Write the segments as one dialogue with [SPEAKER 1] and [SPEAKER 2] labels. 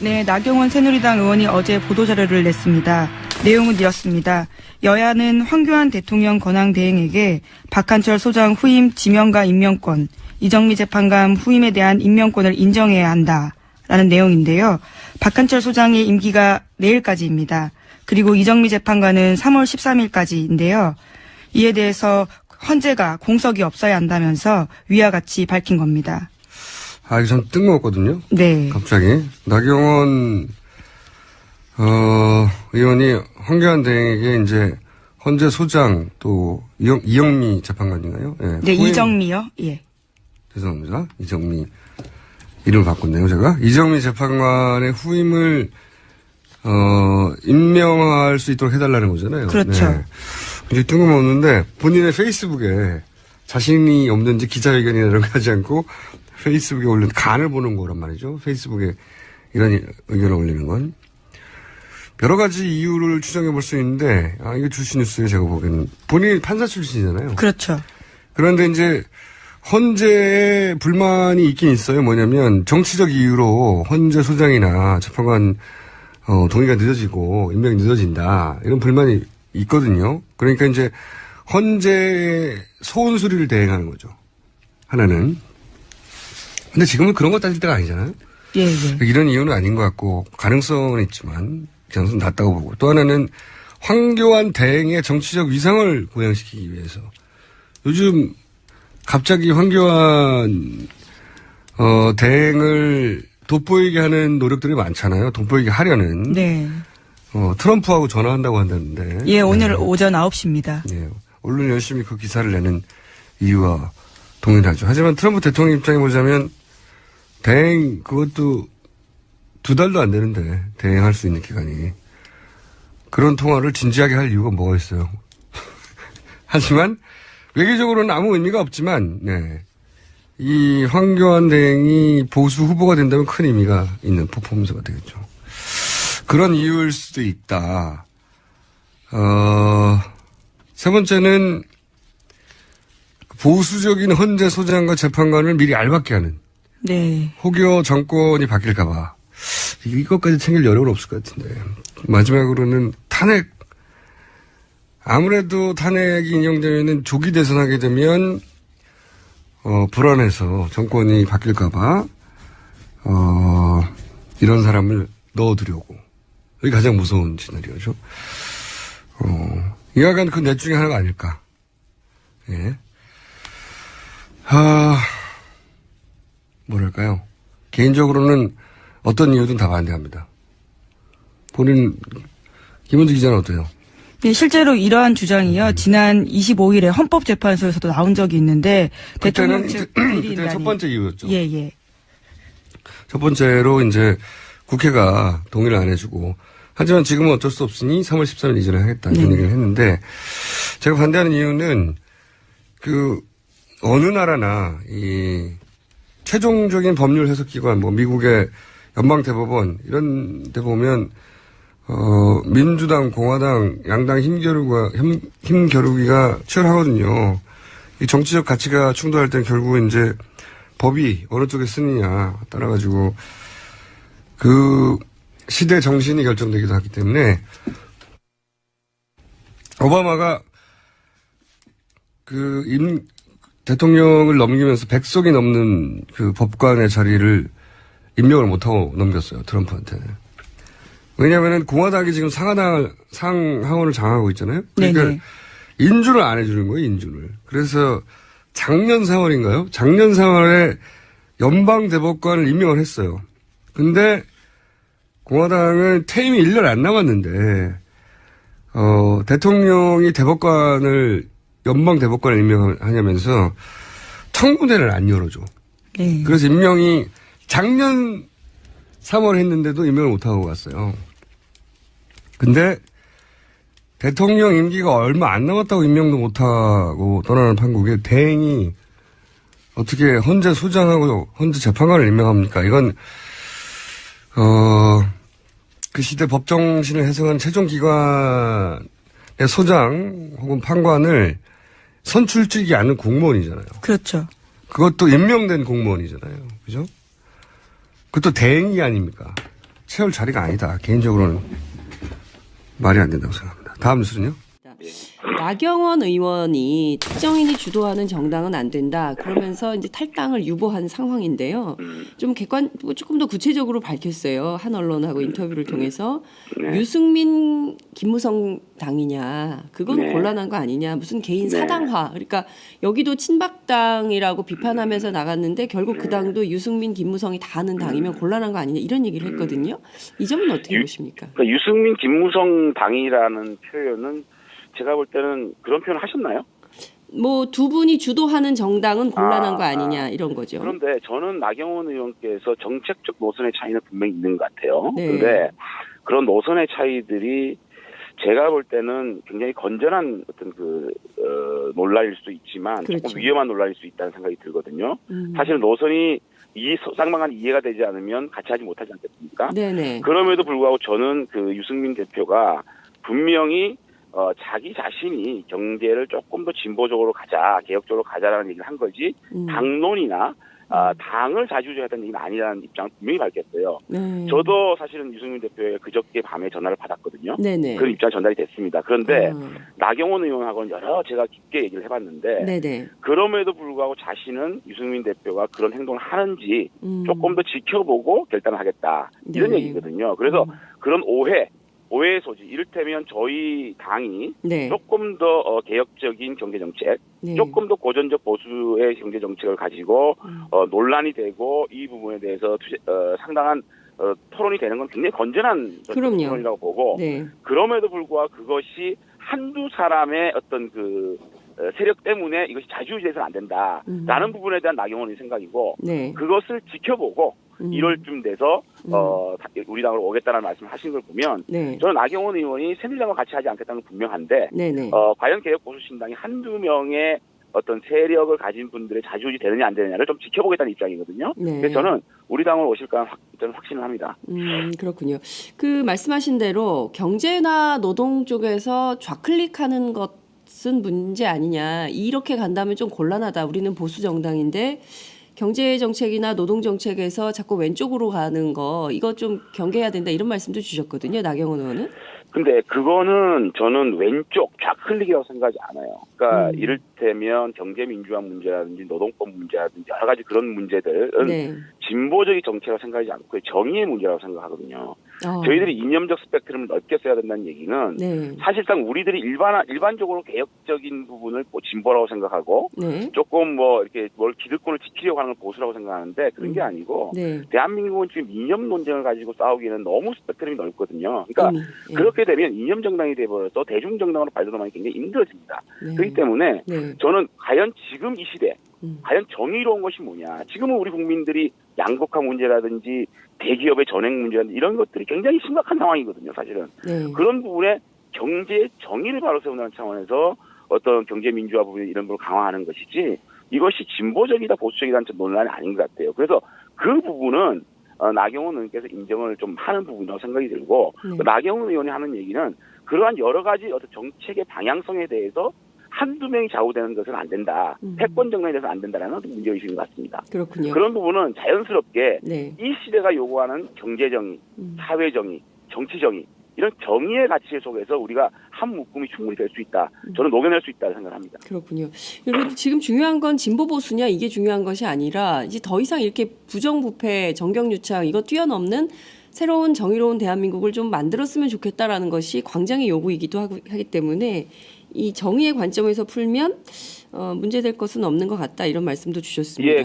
[SPEAKER 1] 네, 나경원 새누리당 의원이 어제 보도자료를 냈습니다. 내용은 이렇습니다. 여야는 황교안 대통령 권한 대행에게 박한철 소장 후임 지명과 임명권, 이정미 재판관 후임에 대한 임명권을 인정해야 한다라는 내용인데요. 박한철 소장의 임기가 내일까지입니다. 그리고 이정미 재판관은 3월 13일까지인데요. 이에 대해서 헌재가 공석이 없어야 한다면서 위와 같이 밝힌 겁니다.
[SPEAKER 2] 이거 참 뜬금없거든요.
[SPEAKER 1] 네.
[SPEAKER 2] 갑자기. 나경원, 의원이 황교안 대행에게 이제 헌재 소장 또 이영미 재판관인가요? 네.
[SPEAKER 1] 네, 이정미요? 예.
[SPEAKER 2] 죄송합니다. 이정미. 이름을 바꿨네요, 제가. 이정미 재판관의 후임을, 임명할 수 있도록 해달라는 거잖아요.
[SPEAKER 1] 그렇죠.
[SPEAKER 2] 네. 굉장히 뜬금없는데 본인의 페이스북에 자신이 없는지 기자회견이나 이런 거 하지 않고 페이스북에 올린 간을 보는 거란 말이죠. 페이스북에 이런 의견을 올리는 건. 여러 가지 이유를 추정해 볼 수 있는데, 이거 주시 뉴스에 제가 보기에는 본인이 판사 출신이잖아요.
[SPEAKER 1] 그렇죠.
[SPEAKER 2] 그런데 이제 헌재에 불만이 있긴 있어요. 뭐냐면 정치적 이유로 헌재 소장이나 재판관 동의가 늦어지고 임명이 늦어진다. 이런 불만이 있거든요. 그러니까 이제 헌재 소원수리를 대행하는 거죠. 하나는. 근데 지금은 그런 거 따질 때가 아니잖아요.
[SPEAKER 1] 예, 예.
[SPEAKER 2] 이런 이유는 아닌 것 같고 가능성은 있지만 가능성은 낮다고 보고 또 하나는 황교안 대행의 정치적 위상을 보양시키기 위해서 요즘 갑자기 황교안 대행을 돋보이게 하는 노력들이 많잖아요. 돋보이게 하려는.
[SPEAKER 1] 네.
[SPEAKER 2] 트럼프하고 전화한다고 한다는데.
[SPEAKER 1] 예, 오늘
[SPEAKER 2] 네.
[SPEAKER 1] 오전 9시입니다.
[SPEAKER 2] 예. 언론 열심히 그 기사를 내는 이유와 동일하죠. 하지만 트럼프 대통령 입장에 보자면 대행 그것도 2달도 안 되는데 대행할 수 있는 기간이 그런 통화를 진지하게 할 이유가 뭐가 있어요. 하지만 외교적으로는 아무 의미가 없지만 네. 이 황교안 대행이 보수 후보가 된다면 큰 의미가 있는 퍼포먼스가 되겠죠. 그런 이유일 수도 있다. 세 번째는 보수적인 헌재 소장과 재판관을 미리 알받게 하는.
[SPEAKER 1] 네.
[SPEAKER 2] 혹여 정권이 바뀔까봐. 이것까지 챙길 여력은 없을 것 같은데. 마지막으로는 탄핵. 아무래도 탄핵이 인용되면 조기 대선하게 되면, 불안해서 정권이 바뀔까봐, 이런 사람을 넣어두려고. 이게 가장 무서운 시나리오죠. 이와간 그 넷 중에 하나가 아닐까. 예. 뭐랄까요. 개인적으로는 어떤 이유든 다 반대합니다. 김은지 기자는 어때요?
[SPEAKER 1] 네, 실제로 이러한 주장이요. 지난 25일에 헌법재판소에서도 나온 적이 있는데 대통령 측
[SPEAKER 2] 그때 첫 번째 이유였죠.
[SPEAKER 1] 예, 예.
[SPEAKER 2] 첫 번째로 이제 국회가 동의를 안 해주고 하지만 지금은 어쩔 수 없으니 3월 13일 이전에 하겠다 이런 얘기를 했는데 제가 반대하는 이유는 어느 나라나 이 최종적인 법률 해석기관 뭐 미국의 연방대법원 이런 데 보면 민주당, 공화당, 양당 힘겨루기가 치열하거든요. 이 정치적 가치가 충돌할 때는 결국은 이제 법이 어느 쪽에 쓰느냐 따라가지고 그 시대 정신이 결정되기도 하기 때문에 오바마가 대통령을 넘기면서 100석이 넘는 그 법관의 자리를 임명을 못하고 넘겼어요. 트럼프한테. 왜냐하면 공화당이 지금 상하원을 장악하고 있잖아요. 그러니까
[SPEAKER 1] 네네.
[SPEAKER 2] 인준을 안 해주는 거예요. 인준을. 그래서 작년 4월인가요? 작년 4월에 연방대법관을 임명을 했어요. 근데 공화당은 퇴임이 1년 안 남았는데 대통령이 연방대법관을 임명하냐면서 청문회를 안 열어줘.
[SPEAKER 1] 네.
[SPEAKER 2] 그래서 임명이 작년 3월 했는데도 임명을 못하고 갔어요. 근데 대통령 임기가 얼마 안 남았다고 임명도 못하고 떠나는 판국에 대행이 어떻게 헌재 소장하고 헌재 재판관을 임명합니까? 이건 그 시대 법정신을 해석하는 최종기관의 소장 혹은 판관을 선출직이 않는 공무원이잖아요.
[SPEAKER 1] 그렇죠.
[SPEAKER 2] 그것도 임명된 공무원이잖아요. 그죠? 그것도 대행이 아닙니까? 채울 자리가 아니다. 개인적으로는 말이 안 된다고 생각합니다. 다음 뉴스는요?
[SPEAKER 3] 나경원 의원이 특정인이 주도하는 정당은 안 된다. 그러면서 이제 탈당을 유보한 상황인데요. 좀 조금 더 구체적으로 밝혔어요. 한 언론하고 인터뷰를 통해서
[SPEAKER 4] 네.
[SPEAKER 3] 유승민, 김무성 당이냐. 그건
[SPEAKER 4] 네.
[SPEAKER 3] 곤란한 거 아니냐. 무슨 개인
[SPEAKER 4] 네.
[SPEAKER 3] 사당화. 그러니까 여기도 친박당이라고 비판하면서 나갔는데 결국 그 당도 유승민, 김무성이 다 하는 당이면 곤란한 거 아니냐. 이런 얘기를 했거든요. 이 점은 어떻게 보십니까?
[SPEAKER 4] 그러니까 유승민, 김무성 당이라는 표현은 제가 볼 때는 그런 표현을 하셨나요?
[SPEAKER 3] 뭐 두 분이 주도하는 정당은 곤란한 거 아니냐 이런 거죠.
[SPEAKER 4] 그런데 저는 나경원 의원께서 정책적 노선의 차이는 분명히 있는 것 같아요.
[SPEAKER 3] 네.
[SPEAKER 4] 그런데 그런 노선의 차이들이 제가 볼 때는 굉장히 건전한 어떤 논란일 수도 있지만
[SPEAKER 3] 그렇죠.
[SPEAKER 4] 조금 위험한 논란일 수 있다는 생각이 들거든요. 사실 노선이 쌍방간 이해가 되지 않으면 같이 하지 못하지 않겠습니까?
[SPEAKER 3] 네네.
[SPEAKER 4] 그럼에도 불구하고 저는 그 유승민 대표가 분명히 자기 자신이 경제를 조금 더 진보적으로 가자, 개혁적으로 가자라는 얘기를 한 거지 당론이나 당을 좌지우지하다는 얘기는 아니라는 입장을 분명히 밝혔어요.
[SPEAKER 3] 네.
[SPEAKER 4] 저도 사실은 유승민 대표의 그저께 밤에 전화를 받았거든요.
[SPEAKER 3] 네네.
[SPEAKER 4] 그런 입장이 전달이 됐습니다. 그런데 나경원 의원하고는 여러 제가 깊게 얘기를 해봤는데
[SPEAKER 3] 네네.
[SPEAKER 4] 그럼에도 불구하고 자신은 유승민 대표가 그런 행동을 하는지 조금 더 지켜보고 결단을 하겠다. 이런
[SPEAKER 3] 네.
[SPEAKER 4] 얘기거든요. 그래서 그런 오해의 소지. 이를테면 저희 당이
[SPEAKER 3] 네.
[SPEAKER 4] 조금 더 개혁적인 경제정책,
[SPEAKER 3] 네.
[SPEAKER 4] 조금 더 고전적 보수의 경제정책을 가지고 논란이 되고 이 부분에 대해서 상당한 토론이 되는 건 굉장히 건전한
[SPEAKER 3] 그럼요.
[SPEAKER 4] 토론이라고 보고
[SPEAKER 3] 네.
[SPEAKER 4] 그럼에도 불구하고 그것이 한두 사람의 어떤 세력 때문에 이것이 좌지우지해서는 안 된다라는 부분에 대한 나경원의 생각이고
[SPEAKER 3] 네.
[SPEAKER 4] 그것을 지켜보고 1월쯤 돼서 우리 당으로 오겠다는 말씀을 하신 걸 보면
[SPEAKER 3] 네.
[SPEAKER 4] 저는 나경원 의원이 새누리당과 같이 하지 않겠다는 건 분명한데
[SPEAKER 3] 네네.
[SPEAKER 4] 과연 개혁보수신당이 한두 명의 어떤 세력을 가진 분들의 좌지우지 되느냐 안 되느냐를 좀 지켜보겠다는 입장이거든요.
[SPEAKER 3] 네.
[SPEAKER 4] 그래서 저는 우리 당으로 오실까 저는 확신을 합니다.
[SPEAKER 3] 그렇군요. 그 말씀하신 대로 경제나 노동 쪽에서 좌클릭하는 것은 문제 아니냐. 이렇게 간다면 좀 곤란하다. 우리는 보수 정당인데 경제 정책이나 노동 정책에서 자꾸 왼쪽으로 가는 거 이거 좀 경계해야 된다 이런 말씀도 주셨거든요. 나경원 의원은.
[SPEAKER 4] 근데 그거는 저는 왼쪽 좌클릭이라고 생각하지 않아요. 그러니까 이를테면 경제민주화 문제라든지 노동법 문제라든지 여러 가지 그런 문제들은
[SPEAKER 3] 네.
[SPEAKER 4] 진보적인 정책이라고 생각하지 않고 정의의 문제라고 생각하거든요. 저희들이 이념적 스펙트럼을 넓게 써야 된다는 얘기는
[SPEAKER 3] 네.
[SPEAKER 4] 사실상 우리들이 일반적으로 개혁적인 부분을 진보라고 생각하고
[SPEAKER 3] 네.
[SPEAKER 4] 조금 이렇게 뭘 기득권을 지키려고 하는 걸 보수라고 생각하는데 그런 게 아니고
[SPEAKER 3] 네.
[SPEAKER 4] 대한민국은 지금 이념 논쟁을 가지고 싸우기에는 너무 스펙트럼이 넓거든요. 그러니까
[SPEAKER 3] 예.
[SPEAKER 4] 그렇게 되면 이념 정당이 되어버려서 대중 정당으로 발돋움하기 굉장히 힘들어집니다.
[SPEAKER 3] 네.
[SPEAKER 4] 그렇기 때문에
[SPEAKER 3] 네.
[SPEAKER 4] 저는 과연 지금 이 시대 과연 정의로운 것이 뭐냐. 지금은 우리 국민들이 양극화 문제라든지 대기업의 전횡 문제라든지 이런 것들이 굉장히 심각한 상황이거든요. 사실은.
[SPEAKER 3] 네.
[SPEAKER 4] 그런 부분에 경제의 정의를 바로 세운다는 차원에서 어떤 경제민주화 부분 이런 걸 강화하는 것이지 이것이 진보적이다 보수적이다는 논란이 아닌 것 같아요. 그래서 그 부분은 나경원 의원께서 인정을 좀 하는 부분이라고 생각이 들고 나경원 의원이 하는 얘기는 그러한 여러 가지 어떤 정책의 방향성에 대해서 한두 명이 좌우되는 것은 안 된다. 패권 정당에 대해서 안 된다라는 문제의식인 것 같습니다.
[SPEAKER 3] 그렇군요.
[SPEAKER 4] 그런 부분은 자연스럽게
[SPEAKER 3] 네.
[SPEAKER 4] 이 시대가 요구하는 경제정의, 사회정의, 정치정의 이런 정의의 가치 속에서 우리가 한 묶음이 충분히 될 수 있다. 저는 녹여낼 수 있다고 생각합니다.
[SPEAKER 3] 그렇군요. 그리고 지금 중요한 건 진보 보수냐 이게 중요한 것이 아니라 이제 더 이상 이렇게 부정부패, 정경유착 이거 뛰어넘는 새로운 정의로운 대한민국을 좀 만들었으면 좋겠다라는 것이 광장의 요구이기도 하기 때문에 이 정의의 관점에서 풀면 문제될 것은 없는 것 같다 이런 말씀도 주셨습니다.
[SPEAKER 4] 예,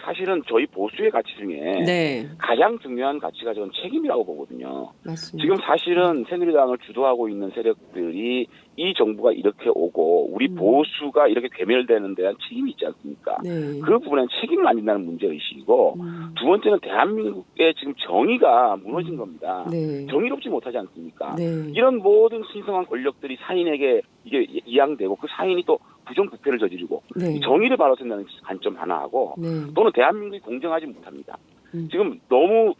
[SPEAKER 4] 사실은 저희 보수의 가치 중에
[SPEAKER 3] 네.
[SPEAKER 4] 가장 중요한 가치가 저는 책임이라고 보거든요.
[SPEAKER 3] 맞습니다.
[SPEAKER 4] 지금 사실은 새누리당을 주도하고 있는 세력들이 이 정부가 이렇게 오고 우리 보수가 이렇게 괴멸되는 데한 책임이 있지 않습니까?
[SPEAKER 3] 네.
[SPEAKER 4] 그 부분에는 책임을 안 진다는 문제의식이고 두 번째는 대한민국의 지금 정의가 무너진 겁니다.
[SPEAKER 3] 네.
[SPEAKER 4] 정의롭지 못하지 않습니까?
[SPEAKER 3] 네.
[SPEAKER 4] 이런 모든 신성한 권력들이 사인에게 이게 이양되고 그 사인이 또 부정부패를 저지르고
[SPEAKER 3] 네.
[SPEAKER 4] 이 정의를 바로 쓴다는 관점 하나하고
[SPEAKER 3] 네.
[SPEAKER 4] 또는 대한민국이 공정하지 못합니다. 지금 너무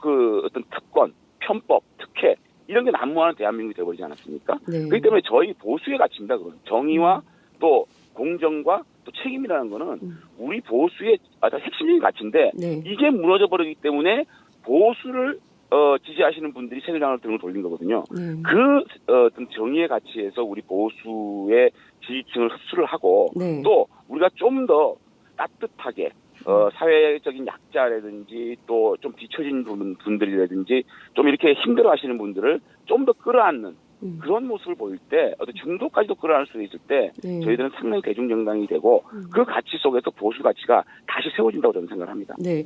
[SPEAKER 4] 어떤 특권, 편법, 특혜 이런 게 난무하는 대한민국이 되어버리지 않았습니까?
[SPEAKER 3] 네.
[SPEAKER 4] 그렇기 때문에 저희 보수의 가치입니다. 그건 정의와 또 공정과 또 책임이라는 거는 우리 보수의 아주 핵심적인 가치인데
[SPEAKER 3] 네.
[SPEAKER 4] 이게 무너져 버리기 때문에 보수를 지지하시는 분들이 새누리당을 등을 돌린 거거든요. 그 어떤 정의의 가치에서 우리 보수의 지지층을 흡수를 하고
[SPEAKER 3] 네.
[SPEAKER 4] 또 우리가 좀 더 따뜻하게 사회적인 약자라든지 또 좀 뒤처진 분들이라든지 좀 이렇게 힘들어하시는 분들을 좀 더 끌어안는 그런 모습을 보일 때 어떤 중도까지도 끌어안을 수 있을 때
[SPEAKER 3] 네.
[SPEAKER 4] 저희들은 상당히 대중정당이 되고 그 가치 속에서 보수 가치가 다시 세워진다고 저는 생각을 합니다.
[SPEAKER 3] 네.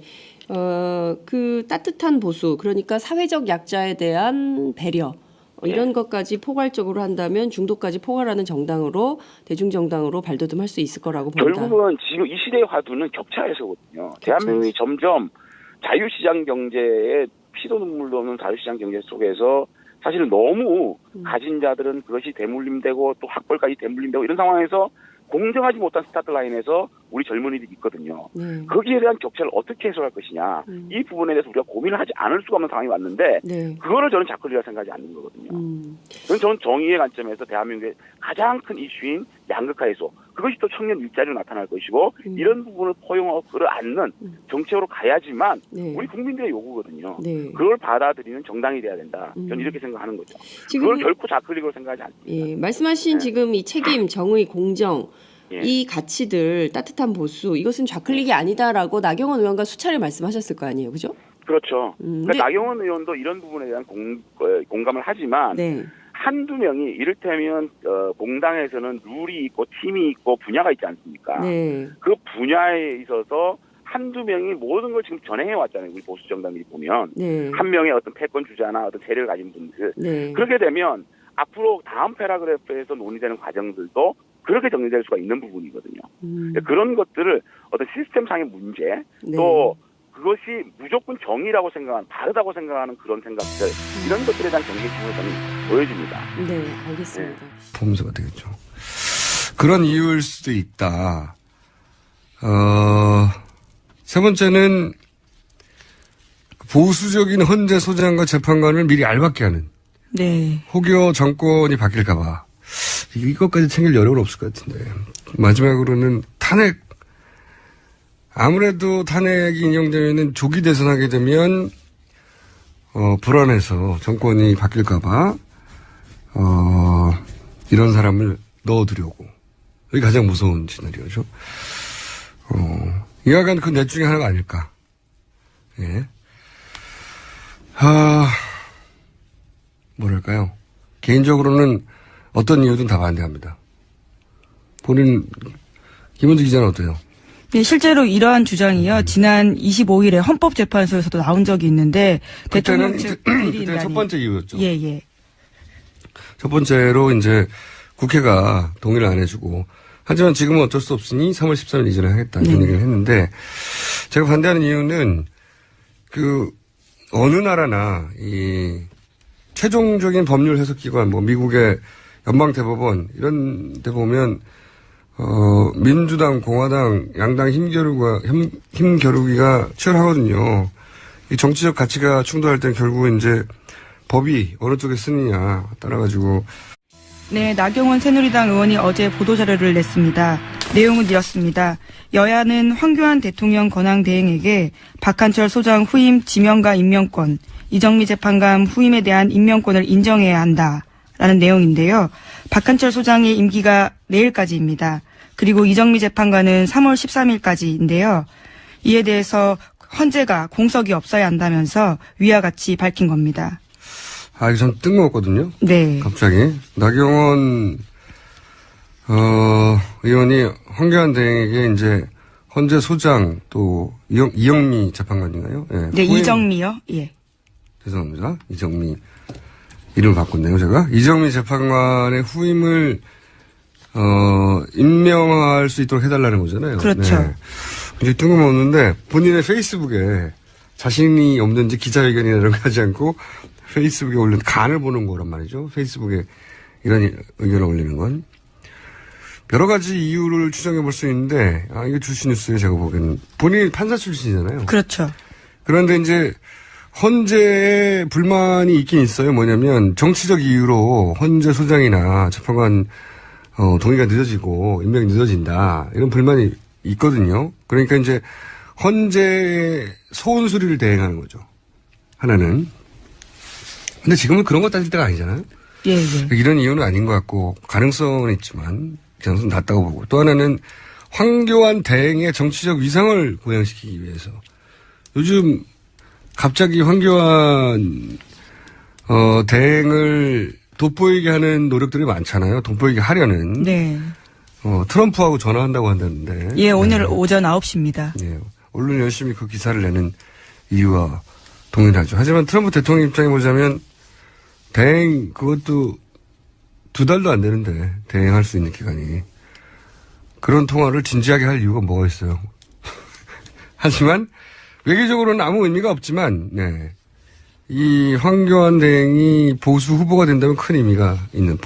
[SPEAKER 3] 그 따뜻한 보수, 그러니까 사회적 약자에 대한 배려, 이런 것까지 포괄적으로 한다면 중도까지 포괄하는 정당으로, 대중정당으로 발돋움할 수 있을 거라고 봅니다.
[SPEAKER 4] 결국은 지금 이 시대의 화두는 격차에서거든요. 대한민국이 점점 자유시장 경제에 피도 눈물도 없는 자유시장 경제 속에서 사실은 너무 가진 자들은 그것이 대물림되고 또 학벌까지 대물림되고 이런 상황에서 공정하지 못한 스타트 라인에서 우리 젊은이들이 있거든요. 거기에 대한 격차를 어떻게 해소할 것이냐. 이 부분에 대해서 우리가 고민을 하지 않을 수가 없는 상황이 왔는데
[SPEAKER 3] 네.
[SPEAKER 4] 그거를 저는 자클리라 생각하지 않는 거거든요. 그건 저는 정의의 관점에서 대한민국의 가장 큰 이슈인 양극화 해소. 그것이 또 청년 일자리로 나타날 것이고 이런 부분을 포용하고 끌어안는 정책으로 가야지만
[SPEAKER 3] 네.
[SPEAKER 4] 우리 국민들의 요구거든요.
[SPEAKER 3] 네.
[SPEAKER 4] 그걸 받아들이는 정당이 돼야 된다. 저는 이렇게 생각하는 거죠.
[SPEAKER 3] 지금
[SPEAKER 4] 그걸 결코 자클릭으로 생각하지 않습니다.
[SPEAKER 3] 예, 말씀하신 지금 이 책임, 정의, 공정,
[SPEAKER 4] 예.
[SPEAKER 3] 이 가치들, 따뜻한 보수, 이것은 좌클릭이 아니다라고 나경원 의원과 수차례 말씀하셨을 거 아니에요, 그죠?
[SPEAKER 4] 그렇죠.
[SPEAKER 3] 근데-
[SPEAKER 4] 그러니까 나경원 의원도 이런 부분에 대한 공감을 하지만
[SPEAKER 3] 네,
[SPEAKER 4] 한두 명이 이를테면 공당에서는 룰이 있고 팀이 있고 분야가 있지 않습니까?
[SPEAKER 3] 네,
[SPEAKER 4] 그 분야에 있어서 한두 명이 모든 걸 지금 전행해 왔잖아요. 우리 보수 정당들이 보면
[SPEAKER 3] 네,
[SPEAKER 4] 한 명의 어떤 패권 주자나 어떤 세력을 가진 분들
[SPEAKER 3] 네,
[SPEAKER 4] 그렇게 되면 앞으로 다음 패러그래프에서 논의되는 과정들도 그렇게 정리될 수가 있는 부분이거든요. 그런 것들을 어떤 시스템상의 문제
[SPEAKER 3] 네.
[SPEAKER 4] 또 그것이 무조건 정의라고 생각하는 다르다고 생각하는 그런 생각들 이런 것들에 대한 경계심을 저는 보여줍니다.
[SPEAKER 3] 네, 알겠습니다.
[SPEAKER 2] 보면서가 되겠죠. 그런 이유일 수도 있다. 세 번째는 보수적인 헌재 소장과 재판관을 미리 알박게 하는
[SPEAKER 1] 네.
[SPEAKER 2] 혹여 정권이 바뀔까봐 이것까지 챙길 여력은 없을 것 같은데 마지막으로는 탄핵 아무래도 탄핵이 인용되면 조기 대선하게 되면 불안해서 정권이 바뀔까봐 이런 사람을 넣어두려고 이게 가장 무서운 시나리오죠. 이와간 그 넷 중에 하나가 아닐까. 예. 뭐랄까요. 개인적으로는 어떤 이유든 다 반대합니다. 본인, 김은지 기자는 어때요?
[SPEAKER 1] 네, 실제로 이러한 주장이요. 지난 25일에 헌법재판소에서도 나온 적이 있는데 대통령 측
[SPEAKER 2] 그때는
[SPEAKER 1] 대리인단이
[SPEAKER 2] 첫 번째 이유였죠.
[SPEAKER 1] 예, 예.
[SPEAKER 2] 첫 번째로 이제 국회가 동의를 안 해주고 하지만 지금은 어쩔 수 없으니 3월 13일 이전에 하겠다 이런 얘기를 했는데 제가 반대하는 이유는 그 어느 나라나 이 최종적인 법률 해석기관 뭐 미국의 연방대법원 이런 데 보면 민주당, 공화당, 양당 힘겨루기가 치열하거든요. 이 정치적 가치가 충돌할 때는 결국 이제 법이 어느 쪽에 쓰느냐 따라가지고.
[SPEAKER 1] 네, 나경원 새누리당 의원이 어제 보도자료를 냈습니다. 내용은 이렇습니다. 여야는 황교안 대통령 권한 대행에게 박한철 소장 후임 지명과 임명권, 이정미 재판관 후임에 대한 임명권을 인정해야 한다라는 내용인데요. 박한철 소장의 임기가 내일까지입니다. 그리고 이정미 재판관은 3월 13일까지인데요. 이에 대해서 헌재가 공석이 없어야 한다면서 위와 같이 밝힌 겁니다.
[SPEAKER 2] 이거 참 뜬금없거든요.
[SPEAKER 1] 네.
[SPEAKER 2] 갑자기. 나경원, 의원이 황교안 대행에게 이제 헌재 소장 또 이영미 재판관인가요? 예.
[SPEAKER 1] 네,
[SPEAKER 2] 후임-
[SPEAKER 1] 이정미요. 예.
[SPEAKER 2] 죄송합니다. 이정미. 이름을 바꿨네요, 제가. 이정미 재판관의 후임을, 임명할 수 있도록 해달라는 거잖아요.
[SPEAKER 1] 그렇죠.
[SPEAKER 2] 네. 굉장히 뜬금없는데 본인의 페이스북에 자신이 없는지 기자회견이나 이런 거 하지 않고 페이스북에 올린 간을 보는 거란 말이죠. 페이스북에 이런 의견을 올리는 건. 여러 가지 이유를 추정해 볼 수 있는데, 이거 주시 뉴스에 제가 보기에는 본인이 판사 출신이잖아요.
[SPEAKER 1] 그렇죠.
[SPEAKER 2] 그런데 이제 헌재에 불만이 있긴 있어요. 뭐냐면 정치적 이유로 헌재 소장이나 재판관 동의가 늦어지고 임명이 늦어진다. 이런 불만이 있거든요. 그러니까 이제 헌재 소원 수리를 대행하는 거죠. 하나는. 근데 지금은 그런 거 따질 때가 아니잖아요.
[SPEAKER 1] 예, 예.
[SPEAKER 2] 이런 이유는 아닌 것 같고 가능성은 있지만 가능성은 낮다고 보고 또 하나는 황교안 대행의 정치적 위상을 고양시키기 위해서 요즘 갑자기 황교안 대행을 돋보이게 하는 노력들이 많잖아요. 돋보이게 하려는.
[SPEAKER 1] 네.
[SPEAKER 2] 트럼프하고 전화한다고 한다는데.
[SPEAKER 1] 예, 오늘
[SPEAKER 2] 네.
[SPEAKER 1] 오전 9시입니다.
[SPEAKER 2] 예. 언론이 열심히 그 기사를 내는 이유와 동일하죠. 하지만 트럼프 대통령 입장에 보자면 대행 그것도 2달도 안 되는데 대행할 수 있는 기간이. 그런 통화를 진지하게 할 이유가 뭐가 있어요. 하지만 외교적으로는 아무 의미가 없지만 네. 이 황교안 대행이 보수 후보가 된다면 큰 의미가 있는